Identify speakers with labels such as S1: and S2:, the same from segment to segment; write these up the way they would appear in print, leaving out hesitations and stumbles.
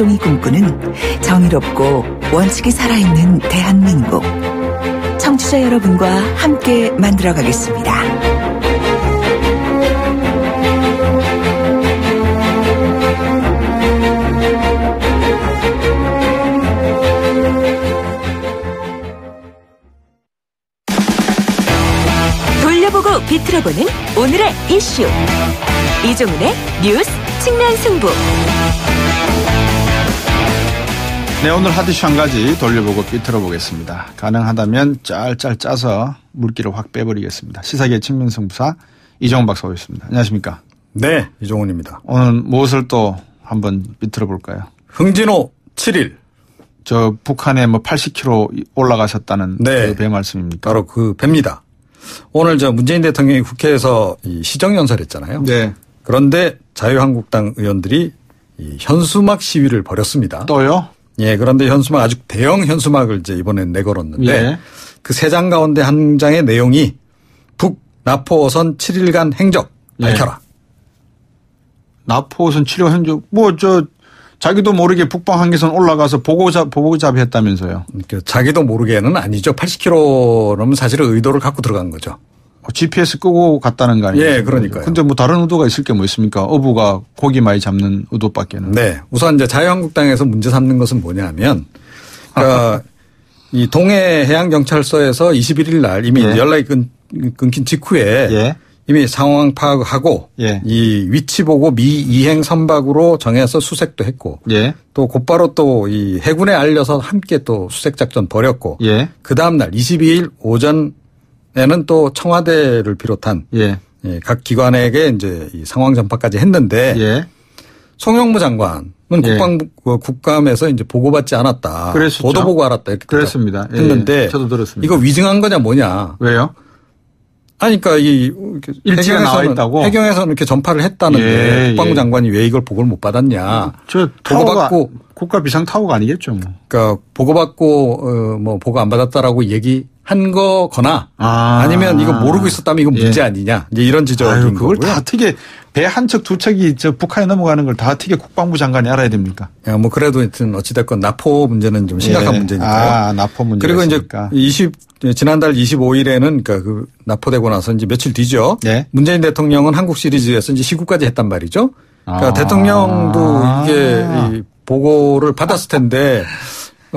S1: 김수종이 꿈꾸는 정의롭고 원칙이 살아있는 대한민국. 청취자 여러분과 함께 만들어가겠습니다.
S2: 돌려보고 비틀어보는 오늘의 이슈. 이종훈의 뉴스 측면 승부.
S3: 네, 오늘 핫이슈 한 가지 돌려보고 삐틀어 보겠습니다. 가능하다면 짤짤 짜서 물기를 확 빼버리겠습니다. 시사계 측면승부사 이종훈 박사 오셨습니다. 안녕하십니까?
S4: 네, 이종훈입니다.
S3: 오늘 무엇을 또 한번 삐틀어 볼까요?
S4: 흥진호 7일.
S3: 저 북한에 뭐 80km 올라가셨다는
S4: 네,
S3: 그 배 말씀입니까?
S4: 바로 그 배입니다. 오늘 저 문재인 대통령이 국회에서 이 시정연설했잖아요.
S3: 네.
S4: 그런데 자유한국당 의원들이 이 현수막 시위를 벌였습니다.
S3: 또요?
S4: 예, 그런데 현수막 아주 대형 현수막을 이제 이번엔 내걸었는데
S3: 예.
S4: 그 세 장 가운데 한 장의 내용이 북 나포선 7일간 행적 밝혀라.
S3: 예. 나포선 7일 행적 자기도 모르게 북방 한계선 올라가서 보고잡이 했다면서요.
S4: 그러니까 자기도 모르게는 아니죠. 80km는 사실은 의도를 갖고 들어간 거죠.
S3: GPS 끄고 갔다는 거 아니에요?
S4: 예, 그러니까요.
S3: 근데 뭐 다른 의도가 있을 게 뭐 있습니까? 어부가 고기 많이 잡는 의도밖에는.
S4: 네. 우선 이제 자유한국당에서 문제 삼는 것은 뭐냐면, 그러니까 이 동해해양경찰서에서 21일 날 이미
S3: 예.
S4: 연락이 끊긴 직후에
S3: 예.
S4: 이미 상황 파악하고
S3: 예.
S4: 이 위치 보고 미이행 선박으로 정해서 수색도 했고
S3: 예.
S4: 또 곧바로 또 이 해군에 알려서 함께 또 수색 작전 벌였고
S3: 예.
S4: 그 다음 날 22일 오전에는 또 청와대를 비롯한
S3: 예.
S4: 각 기관에게 이제 이 상황 전파까지 했는데
S3: 예.
S4: 송영무 장관은
S3: 예.
S4: 국감에서 이제 보고받지 않았다.
S3: 그랬었죠.
S4: 보도 보고 알았다. 이렇게
S3: 그랬습니다.
S4: 했는데
S3: 예. 저도 들었습니다.
S4: 이거 위증한 거냐 뭐냐.
S3: 왜요?
S4: 아니, 그러니까 이
S3: 일지가 나와 있다고?
S4: 해경에서는 이렇게 전파를 했다는데
S3: 예,
S4: 국방부
S3: 예.
S4: 장관이 왜 이걸 보고를 못 받았냐.
S3: 저
S4: 보고받고
S3: 국가 비상 타워가 아니겠죠. 뭐.
S4: 그러니까 보고받고 뭐 보고 안 받았다라고 얘기한 거거나 아니면 이거 모르고 있었다면 이건 문제
S3: 예.
S4: 아니냐. 이제 이런 지적인
S3: 그걸
S4: 거고요.
S3: 다 어떻게 배 한 척 두 척이 저 북한에 넘어가는 걸 다 어떻게 국방부 장관이 알아야 됩니까?
S4: 야, 뭐 그래도 하여튼 어찌됐건 나포 문제는 좀 심각한
S3: 예.
S4: 문제니까요.
S3: 나포 문제.
S4: 그리고 이제 지난달 25일에는 그러니까 그 납포되고 나서 이제 며칠 뒤죠.
S3: 예.
S4: 문재인 대통령은 한국 시리즈에서 이제 시구까지 했단 말이죠. 그러니까 대통령도 이게 이 보고를 받았을 텐데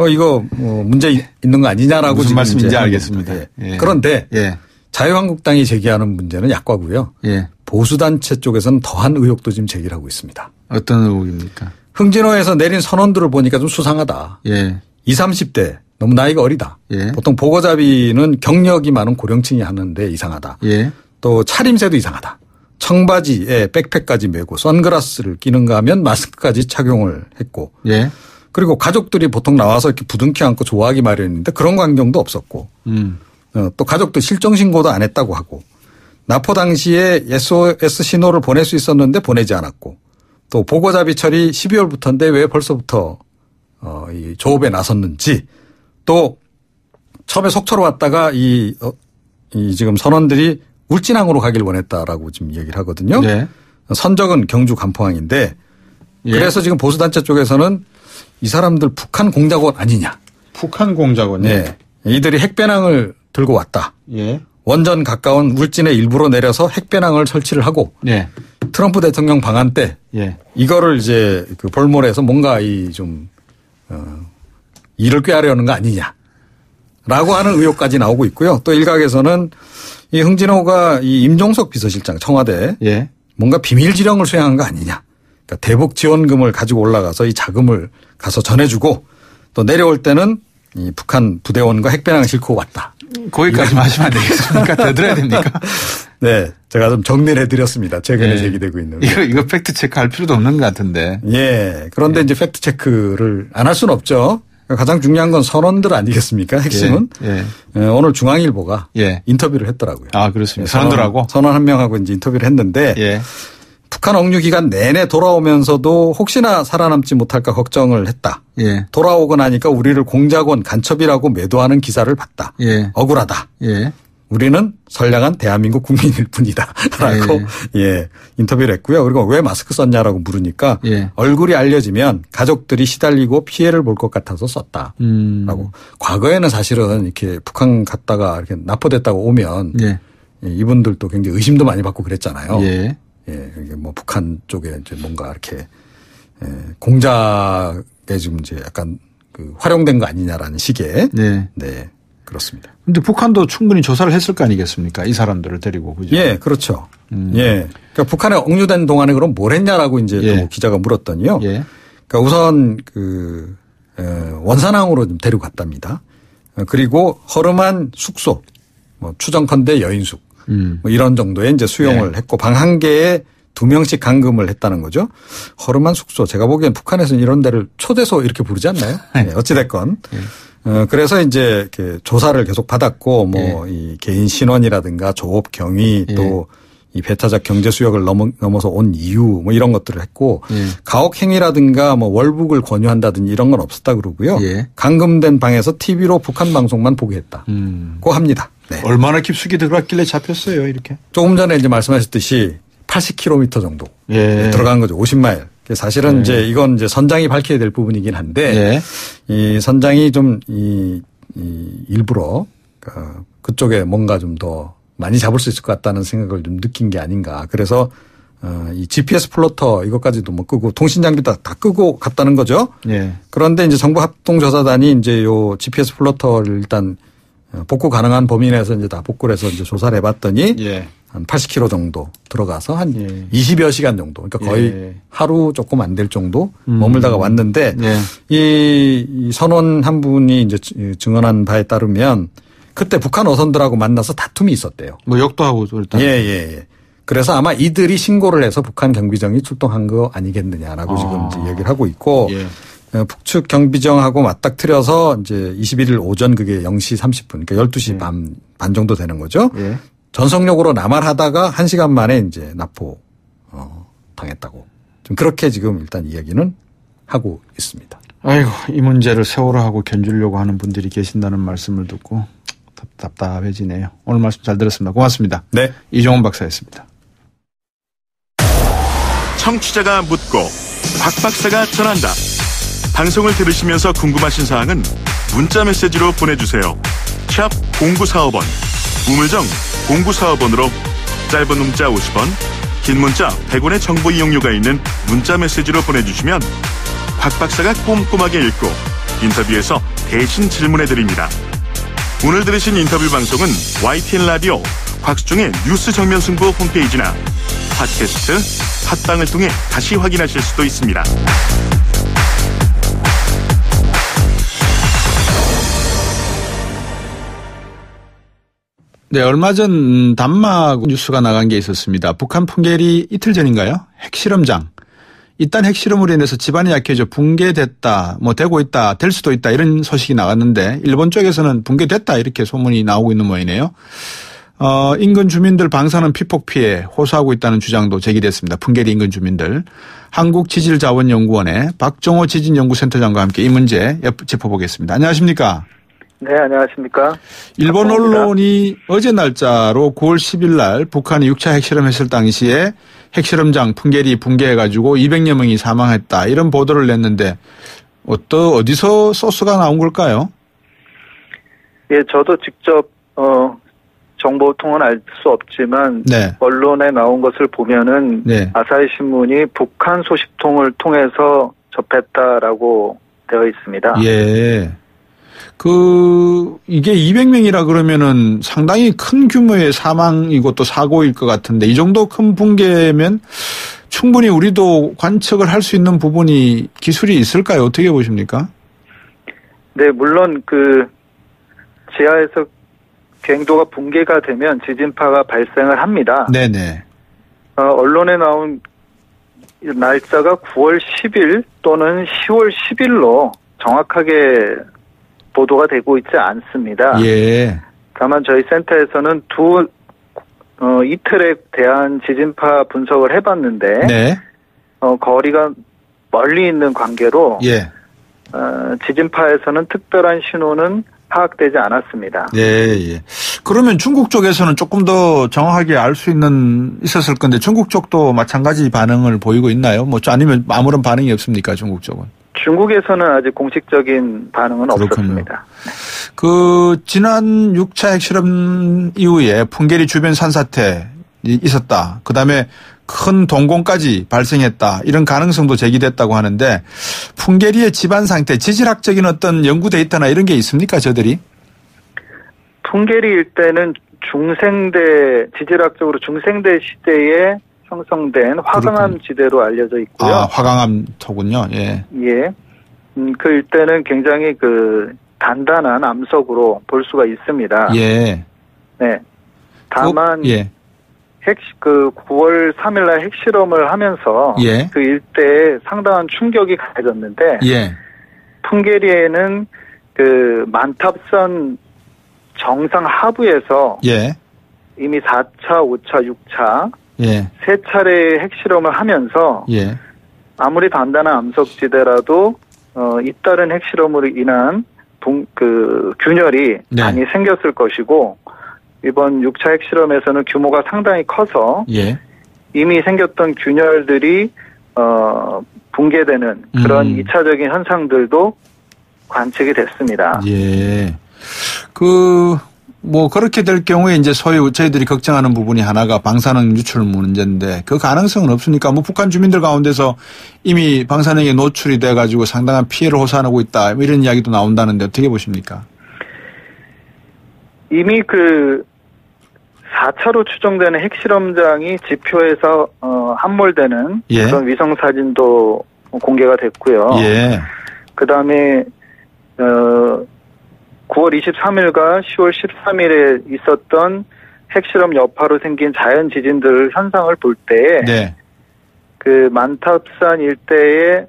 S4: 이거 뭐 문제 있는 거 아니냐라고
S3: 무슨
S4: 지금
S3: 말씀인지 알겠습니다.
S4: 예.
S3: 예.
S4: 그런데
S3: 예.
S4: 자유한국당이 제기하는 문제는 약과고요.
S3: 예.
S4: 보수단체 쪽에서는 더한 의혹도 지금 제기를 하고 있습니다.
S3: 어떤 의혹입니까?
S4: 흥진호에서 내린 선언들을 보니까 좀 수상하다.
S3: 예.
S4: 20, 30대 너무 나이가 어리다.
S3: 예.
S4: 보통 보고잡이는 경력이 많은 고령층이 하는데 이상하다.
S3: 예.
S4: 또 차림새도 이상하다. 청바지에 백팩까지 메고 선글라스를 끼는가 하면 마스크까지 착용을 했고.
S3: 예.
S4: 그리고 가족들이 보통 나와서 이렇게 부둥켜 안고 좋아하기 마련인데 그런 광경도 없었고. 또 가족도 실종 신고도 안 했다고 하고. 납포 당시에 SOS 신호를 보낼 수 있었는데 보내지 않았고. 또 보고잡이 처리 12월부터인데 왜 벌써부터 이 조업에 나섰는지. 또 처음에 속초로 왔다가 이 지금 선원들이 울진항으로 가길 원했다라고 지금 얘기를 하거든요.
S3: 네.
S4: 선적은 경주 간포항인데
S3: 예.
S4: 그래서 지금 보수단체 쪽에서는 이 사람들 북한 공작원 아니냐.
S3: 북한 공작원이요?
S4: 네. 이들이 핵배낭을 들고 왔다.
S3: 예.
S4: 원전 가까운 울진에 일부러 내려서 핵배낭을 설치를 하고
S3: 예.
S4: 트럼프 대통령 방한 때
S3: 예.
S4: 이거를 이제 그 볼모레에서 뭔가 일을 꾀하려는 거 아니냐라고 하는 의혹까지 나오고 있고요. 또 일각에서는 이 흥진호가 이 임종석 비서실장 청와대
S3: 예.
S4: 뭔가 비밀 지령을 수행한 거 아니냐. 그러니까 대북 지원금을 가지고 올라가서 이 자금을 가서 전해주고 또 내려올 때는 이 북한 부대원과 핵배낭을 싣고 왔다.
S3: 거기까지만 하시면 안 되겠습니까? 더 들어야 됩니까?
S4: 네. 제가 좀 정리를 해드렸습니다. 최근에 제기되고 있는.
S3: 이거 팩트 체크할 필요도 없는 것 같은데.
S4: 예. 그런데 이제 팩트 체크를 안 할 수는 없죠. 가장 중요한 건 선언들 아니겠습니까? 핵심은. 오늘 중앙일보가 인터뷰를 했더라고요.
S3: 아, 그렇습니다. 선언들하고?
S4: 선언 한 명하고 이제 인터뷰를 했는데 북한 억류 기간 내내 돌아오면서도 혹시나 살아남지 못할까 걱정을 했다. 돌아오고 나니까 우리를 공작원 간첩이라고 매도하는 기사를 봤다. 억울하다. 우리는 선량한 대한민국 국민일 뿐이다라고 예, 인터뷰를 했고요. 그리고 왜 마스크 썼냐라고 물으니까 얼굴이 알려지면 가족들이 시달리고 피해를 볼 것 같아서 썼다라고. 과거에는 사실은 이렇게 북한 갔다가 이렇게 납포됐다고 오면 이분들도 굉장히 의심도 많이 받고 그랬잖아요. 예, 이게 뭐 북한 쪽에 이제 뭔가 이렇게 공작에 지금 이제 약간 그 활용된 거 아니냐라는 식의 네. 그렇습니다.
S3: 근데 북한도 충분히 조사를 했을 거 아니겠습니까? 이 사람들을 데리고. 그죠?
S4: 예, 그렇죠. 예. 그러니까 북한에 억류된 동안에 그럼 뭘 했냐라고 이제 또 기자가 물었더니요. 그러니까 우선 원산항으로 좀 데리고 갔답니다. 그리고 허름한 숙소, 뭐 추정컨대 여인숙, 뭐 이런 정도의 이제 수용을 했고 방 한 개에 2명씩 감금을 했다는 거죠. 허름한 숙소. 제가 보기엔 북한에서는 이런 데를 초대소 이렇게 부르지 않나요? 네, 어찌됐건. 그래서 이제 이렇게 조사를 계속 받았고 뭐 이 개인 신원이라든가 조업 경위 또 이 배타적 경제 수역을 넘어서 온 이유 뭐 이런 것들을 했고 가혹 행위라든가 뭐 월북을 권유한다든지 이런 건 없었다 그러고요. 감금된 방에서 TV로 북한 방송만 보게 했다고 합니다. 네.
S3: 얼마나 깊숙이 들어갔길래 잡혔어요, 이렇게?
S4: 조금 전에 이제 말씀하셨듯이 80km 정도 들어간 거죠. 50마일. 사실은 이제 이건 이제 선장이 밝혀야 될 부분이긴 한데 이 선장이 좀 일부러 그쪽에 뭔가 좀 더 많이 잡을 수 있을 것 같다는 생각을 좀 느낀 게 아닌가. 그래서 이 GPS 플로터 이것까지도 뭐 끄고 통신 장비 다 끄고 갔다는 거죠. 그런데 이제 정부 합동조사단이 이제 요 GPS 플로터를 일단 복구 가능한 범위 내에서 이제 다 복구를 해서 이제 조사를 해봤더니 한 80km 정도 들어가서 한 20여 시간 정도. 그러니까 거의 하루 조금 안 될 정도 머물다가 왔는데 이 선원 한 분이 이제 증언한 바에 따르면 그때 북한 어선들하고 만나서 다툼이 있었대요.
S3: 뭐 욕도 하고 그랬다.
S4: 그래서 아마 이들이 신고를 해서 북한 경비정이 출동한 거 아니겠느냐라고 지금 이제 얘기를 하고 있고 북측 경비정하고 맞닥뜨려서 이제 21일 오전 그게 0시 30분 그러니까 12시 반 정도 되는 거죠. 전속력으로 남하하다가 1시간 만에 이제 납포 당했다고. 좀 그렇게 지금 일단 이야기는 하고 있습니다.
S3: 아이고, 이 문제를 세월호 하고 견주려고 하는 분들이 계신다는 말씀을 듣고 답답해지네요. 오늘 말씀 잘 들었습니다. 고맙습니다.
S4: 네.
S3: 이종훈 박사였습니다.
S5: 청취자가 묻고 박 박사가 전한다. 방송을 들으시면서 궁금하신 사항은 문자 메시지로 보내주세요. 샵 0945번, 우물정 0945번으로 짧은 문자 50원, 긴 문자 100원의 정보 이용료가 있는 문자 메시지로 보내주시면 박 박사가 꼼꼼하게 읽고 인터뷰에서 대신 질문해드립니다. 오늘 들으신 인터뷰 방송은 YTN 라디오 곽수중의 뉴스 정면 승부 홈페이지나 팟캐스트, 팟빵을 통해 다시 확인하실 수도 있습니다.
S3: 네, 얼마 전 단막 뉴스가 나간 게 있었습니다. 북한 풍계리 이틀 전인가요? 핵실험장. 일단 핵실험으로 인해서 집안이 약해져 붕괴됐다, 뭐 되고 있다, 될 수도 있다 이런 소식이 나갔는데 일본 쪽에서는 붕괴됐다 이렇게 소문이 나오고 있는 모양이네요. 인근 주민들 방사능 피폭 피해 호소하고 있다는 주장도 제기됐습니다. 풍계리 인근 주민들. 한국지질자원연구원의 박정호 지진연구센터장과 함께 이 문제 짚어보겠습니다. 안녕하십니까?
S6: 네, 안녕하십니까?
S3: 일본 언론이 어제 날짜로 9월 10일 날 북한이 6차 핵실험했을 당시에 핵실험장 풍계리 붕괴해가지고 200여 명이 사망했다 이런 보도를 냈는데 어디서 소스가 나온 걸까요?
S6: 예, 저도 직접 정보통은 알 수 없지만 언론에 나온 것을 보면은 아사히 신문이 북한 소식통을 통해서 접했다라고 되어 있습니다.
S3: 예. 이게 200명이라 그러면은 상당히 큰 규모의 사망이고 또 사고일 것 같은데 이 정도 큰 붕괴면 충분히 우리도 관측을 할 수 있는 부분이 기술이 있을까요? 어떻게 보십니까?
S6: 네, 물론 지하에서 갱도가 붕괴가 되면 지진파가 발생을 합니다.
S3: 네네.
S6: 언론에 나온 날짜가 9월 10일 또는 10월 10일로 정확하게 보도가 되고 있지 않습니다.
S3: 예.
S6: 다만 저희 센터에서는 이틀에 대한 지진파 분석을 해봤는데, 거리가 멀리 있는 관계로, 지진파에서는 특별한 신호는 파악되지 않았습니다.
S3: 예. 그러면 중국 쪽에서는 조금 더 정확하게 알 수 있었을 건데 중국 쪽도 마찬가지 반응을 보이고 있나요? 뭐 아니면 아무런 반응이 없습니까? 중국 쪽은?
S6: 중국에서는 아직 공식적인 반응은
S3: 그렇군요.
S6: 없었습니다.
S3: 지난 6차 핵실험 이후에 풍계리 주변 산사태 있었다. 그다음에 큰 동공까지 발생했다. 이런 가능성도 제기됐다고 하는데 풍계리의 집안 상태, 지질학적인 어떤 연구 데이터나 이런 게 있습니까? 저들이? 풍계리
S6: 일대는 지질학적으로 중생대 시대에 형성된 화강암 지대로 알려져 있고요.
S3: 아, 화강암 토군요. 예.
S6: 예. 그 일대는 굉장히 단단한 암석으로 볼 수가 있습니다.
S3: 예.
S6: 네. 다만 9월 3일날 핵실험을 하면서
S3: 예.
S6: 그 일대에 상당한 충격이 가해졌는데 풍계리에는 만탑선 정상 하부에서 이미 4차, 5차, 6차 세 차례 핵실험을 하면서 아무리 단단한 암석지대라도 잇따른 핵실험으로 인한 균열이 많이 생겼을 것이고 이번 6차 핵실험에서는 규모가 상당히 커서 이미 생겼던 균열들이 붕괴되는 그런 2차적인 현상들도 관측이 됐습니다.
S3: 예. 그렇게 될 경우에 이제 소위 저희들이 걱정하는 부분이 하나가 방사능 유출 문제인데 그 가능성은 없으니까 북한 주민들 가운데서 이미 방사능에 노출이 돼 가지고 상당한 피해를 호소하고 있다. 이런 이야기도 나온다는데 어떻게 보십니까?
S6: 이미 4차로 추정되는 핵실험장이 지표에서 함몰되는 그런 위성 사진도 공개가 됐고요. 그다음에 9월 23일과 10월 13일에 있었던 핵실험 여파로 생긴 자연 지진들 현상을 볼 때 만탑산 일대의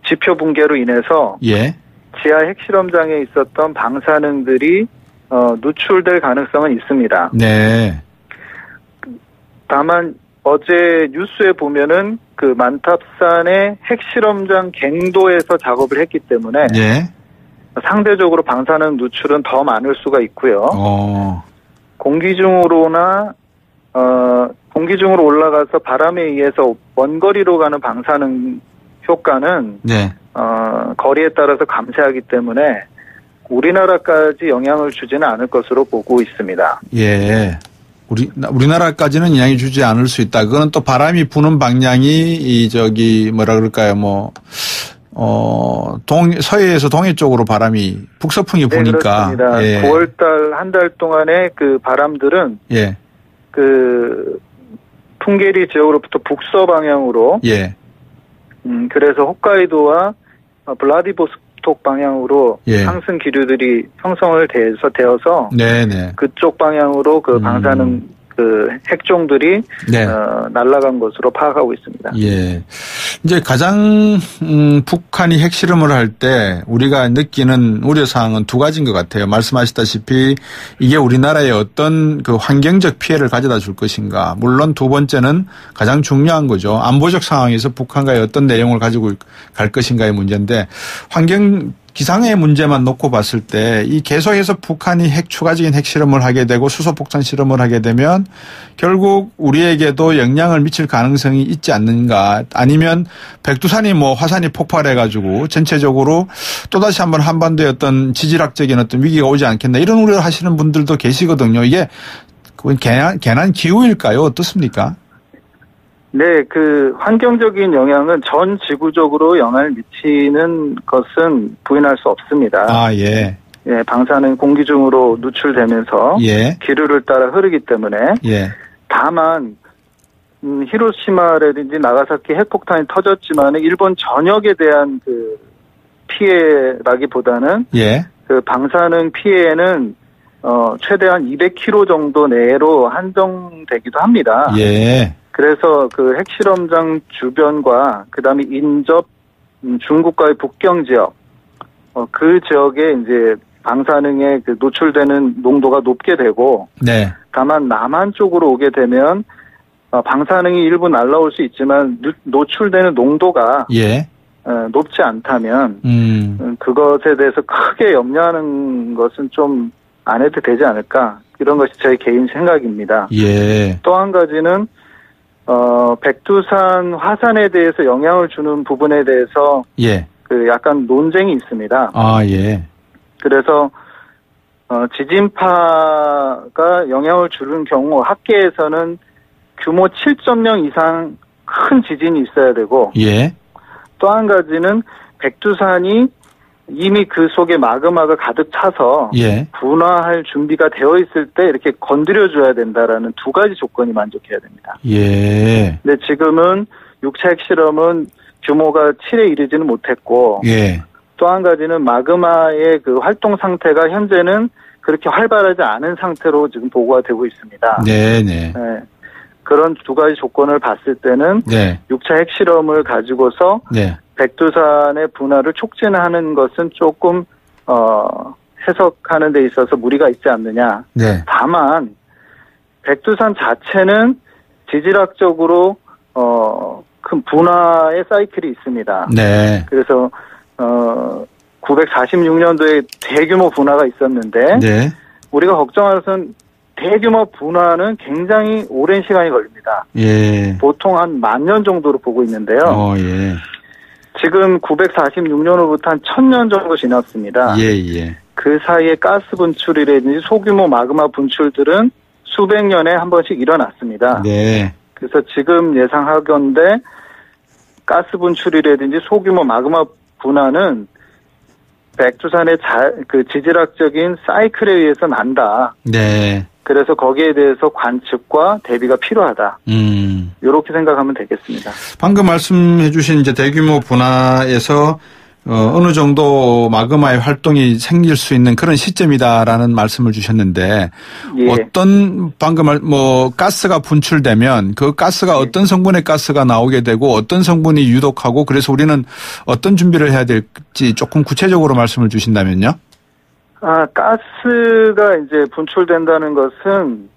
S6: 지표 붕괴로 인해서 지하 핵실험장에 있었던 방사능들이 누출될 가능성은 있습니다. 다만 어제 뉴스에 보면은 만탑산의 핵실험장 갱도에서 작업을 했기 때문에 상대적으로 방사능 누출은 더 많을 수가 있고요. 공기 중으로 올라가서 바람에 의해서 먼 거리로 가는 방사능 효과는 거리에 따라서 감소하기 때문에 우리나라까지 영향을 주지는 않을 것으로 보고 있습니다.
S3: 우리나라까지는 영향이 주지 않을 수 있다. 그거는 또 바람이 부는 방향이 서해에서 동해 쪽으로 바람이 북서풍이 부니까.
S6: 그렇습니다. 9월달 한 달 동안의 바람들은 풍계리 지역으로부터 북서 방향으로 그래서 홋카이도와 블라디보스톡 방향으로 상승 기류들이 형성을 되어서 그쪽 방향으로 방사능 핵종들이 날아간 것으로 파악하고 있습니다.
S3: 이제 가장 북한이 핵실험을 할 때 우리가 느끼는 우려사항은 두 가지인 것 같아요. 말씀하셨다시피 이게 우리나라에 어떤 환경적 피해를 가져다 줄 것인가. 물론 두 번째는 가장 중요한 거죠. 안보적 상황에서 북한과의 어떤 내용을 가지고 갈 것인가의 문제인데 기상의 문제만 놓고 봤을 때 이 계속해서 북한이 추가적인 핵실험을 하게 되고 수소폭탄 실험을 하게 되면 결국 우리에게도 영향을 미칠 가능성이 있지 않는가. 아니면 백두산이 화산이 폭발해가지고 전체적으로 또다시 한번 한반도에 어떤 지질학적인 어떤 위기가 오지 않겠나. 이런 우려를 하시는 분들도 계시거든요. 이게 괜한 기후일까요? 어떻습니까?
S6: 환경적인 영향은 전 지구적으로 영향을 미치는 것은 부인할 수 없습니다. 방사능 공기 중으로 누출되면서 기류를 따라 흐르기 때문에 다만 히로시마라든지 나가사키 핵폭탄이 터졌지만 일본 전역에 대한 피해라기보다는 방사능 피해는 최대한 200km 정도 내로 한정되기도 합니다. 그래서 핵실험장 주변과 그다음에 인접 중국과의 국경 지역 그 지역에 이제 방사능에 노출되는 농도가 높게 되고 다만 남한 쪽으로 오게 되면 방사능이 일부 날라올 수 있지만 노출되는 농도가 높지 않다면 그것에 대해서 크게 염려하는 것은 좀 안 해도 되지 않을까. 이런 것이 저희 개인 생각입니다.
S3: 예.
S6: 또 한 가지는 백두산 화산에 대해서 영향을 주는 부분에 대해서
S3: 예.
S6: 그 약간 논쟁이 있습니다.
S3: 아, 예.
S6: 그래서 지진파가 영향을 주는 경우 학계에서는 규모 7.0 이상 큰 지진이 있어야 되고
S3: 예.
S6: 또 한 가지는 백두산이 이미 그 속에 마그마가 가득 차서
S3: 예.
S6: 분화할 준비가 되어 있을 때 이렇게 건드려줘야 된다라는 두 가지 조건이 만족해야 됩니다.
S3: 예.
S6: 근데 지금은 6차 핵실험은 규모가 7에 이르지는 못했고
S3: 예.
S6: 또 한 가지는 마그마의 그 활동 상태가 현재는 그렇게 활발하지 않은 상태로 지금 보고가 되고 있습니다.
S3: 네네.
S6: 네. 그런 두 가지 조건을 봤을 때는
S3: 네.
S6: 6차 핵실험을 가지고서
S3: 네.
S6: 백두산의 분화를 촉진하는 것은 조금 해석하는 데 있어서 무리가 있지 않느냐.
S3: 네.
S6: 다만 백두산 자체는 지질학적으로 큰 분화의 사이클이 있습니다.
S3: 네.
S6: 그래서 946년도에 대규모 분화가 있었는데
S3: 네.
S6: 우리가 걱정하는 것은 대규모 분화는 굉장히 오랜 시간이 걸립니다.
S3: 예.
S6: 보통 한 10,000년 정도로 보고 있는데요.
S3: 예.
S6: 지금 946년으로부터 한 1,000년 정도 지났습니다.
S3: 예.
S6: 그 사이에 가스 분출이라든지 소규모 마그마 분출들은 수백 년에 한 번씩 일어났습니다.
S3: 네.
S6: 그래서 지금 예상하건대 가스 분출이라든지 소규모 마그마 분화는 백두산의 그 지질학적인 사이클에 의해서 난다.
S3: 네.
S6: 그래서 거기에 대해서 관측과 대비가 필요하다. 이렇게 생각하면 되겠습니다.
S3: 방금 말씀해 주신 이제 대규모 분화에서 어느 정도 마그마의 활동이 생길 수 있는 그런 시점이다라는 말씀을 주셨는데
S6: 예.
S3: 어떤 방금 가스가 분출되면 그 가스가 어떤 성분의 가스가 나오게 되고 어떤 성분이 유독하고 그래서 우리는 어떤 준비를 해야 될지 조금 구체적으로 말씀을 주신다면요.
S6: 가스가 이제 분출된다는 것은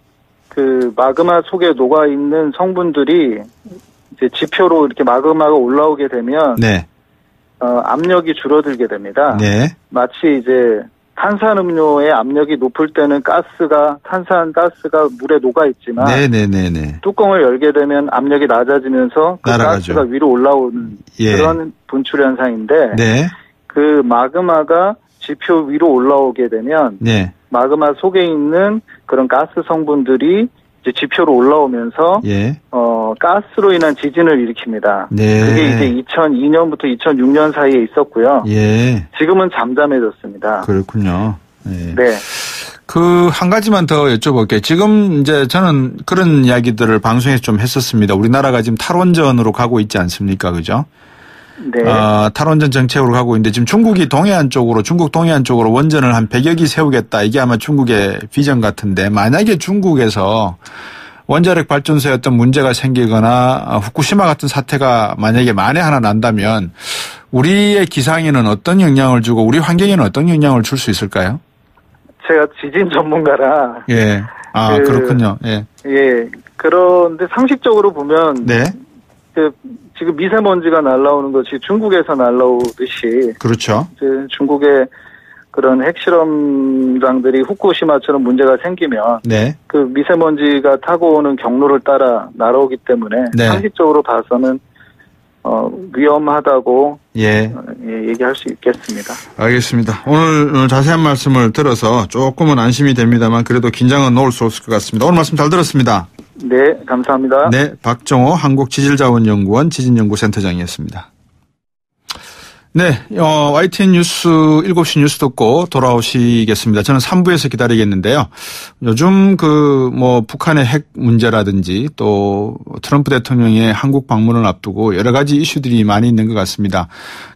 S6: 그 마그마 속에 녹아 있는 성분들이 이제 지표로 이렇게 마그마가 올라오게 되면
S3: 네.
S6: 압력이 줄어들게 됩니다.
S3: 네.
S6: 마치 이제 탄산음료의 압력이 높을 때는 탄산가스가 물에 녹아 있지만
S3: 네네네네.
S6: 뚜껑을 열게 되면 압력이 낮아지면서 그
S3: 날아가죠.
S6: 가스가 위로 올라오는
S3: 예.
S6: 그런 분출 현상인데
S3: 네.
S6: 그 마그마가 지표 위로 올라오게 되면
S3: 네.
S6: 마그마 속에 있는 그런 가스 성분들이 이제 지표로 올라오면서
S3: 예.
S6: 가스로 인한 지진을 일으킵니다.
S3: 네.
S6: 그게 이제 2002년부터 2006년 사이에 있었고요.
S3: 예.
S6: 지금은 잠잠해졌습니다.
S3: 그렇군요. 네.
S6: 네.
S3: 한 가지만 더 여쭤볼게요. 지금 이제 저는 그런 이야기들을 방송에서 좀 했었습니다. 우리나라가 지금 탈원전으로 가고 있지 않습니까? 그죠?
S6: 네.
S3: 탈원전 정책으로 가고 있는데 지금 중국 동해안 쪽으로 원전을 한 100여 기 세우겠다. 이게 아마 중국의 비전 같은데 만약에 중국에서 원자력 발전소에 어떤 문제가 생기거나 후쿠시마 같은 사태가 만약에 만에 하나 난다면 우리의 기상에는 어떤 영향을 주고 우리 환경에는 어떤 영향을 줄 수 있을까요?
S6: 제가 지진 전문가라.
S3: 예. 그렇군요. 예.
S6: 예. 그런데 상식적으로 보면.
S3: 네.
S6: 지금 미세먼지가 날아오는 것이 중국에서 날아오듯이.
S3: 그렇죠.
S6: 중국의 그런 핵실험장들이 후쿠시마처럼 문제가 생기면.
S3: 네.
S6: 그 미세먼지가 타고 오는 경로를 따라 날아오기 때문에. 네. 상식적으로 봐서는, 위험하다고. 예. 얘기할 수 있겠습니다.
S3: 알겠습니다. 오늘 자세한 말씀을 들어서 조금은 안심이 됩니다만 그래도 긴장은 놓을 수 없을 것 같습니다. 오늘 말씀 잘 들었습니다.
S6: 네, 감사합니다.
S3: 네, 박정호 한국지질자원연구원 지진연구센터장이었습니다. 네, YTN 뉴스 7시 뉴스 듣고 돌아오시겠습니다. 저는 3부에서 기다리겠는데요. 요즘 북한의 핵 문제라든지 또 트럼프 대통령의 한국 방문을 앞두고 여러 가지 이슈들이 많이 있는 것 같습니다.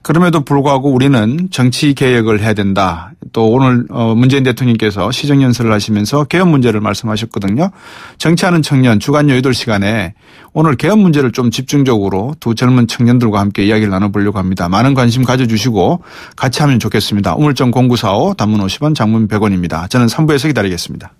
S3: 그럼에도 불구하고 우리는 정치 개혁을 해야 된다. 또 오늘 문재인 대통령께서 시정연설을 하시면서 개헌 문제를 말씀하셨거든요. 정치하는 청년 주간 여의도 시간에 오늘 개헌 문제를 좀 집중적으로 두 젊은 청년들과 함께 이야기를 나눠보려고 합니다. 많은 관심 가져주시고 같이 하면 좋겠습니다. 우물정 0945 단문 50원 장문 100원입니다. 저는 3부에서 기다리겠습니다.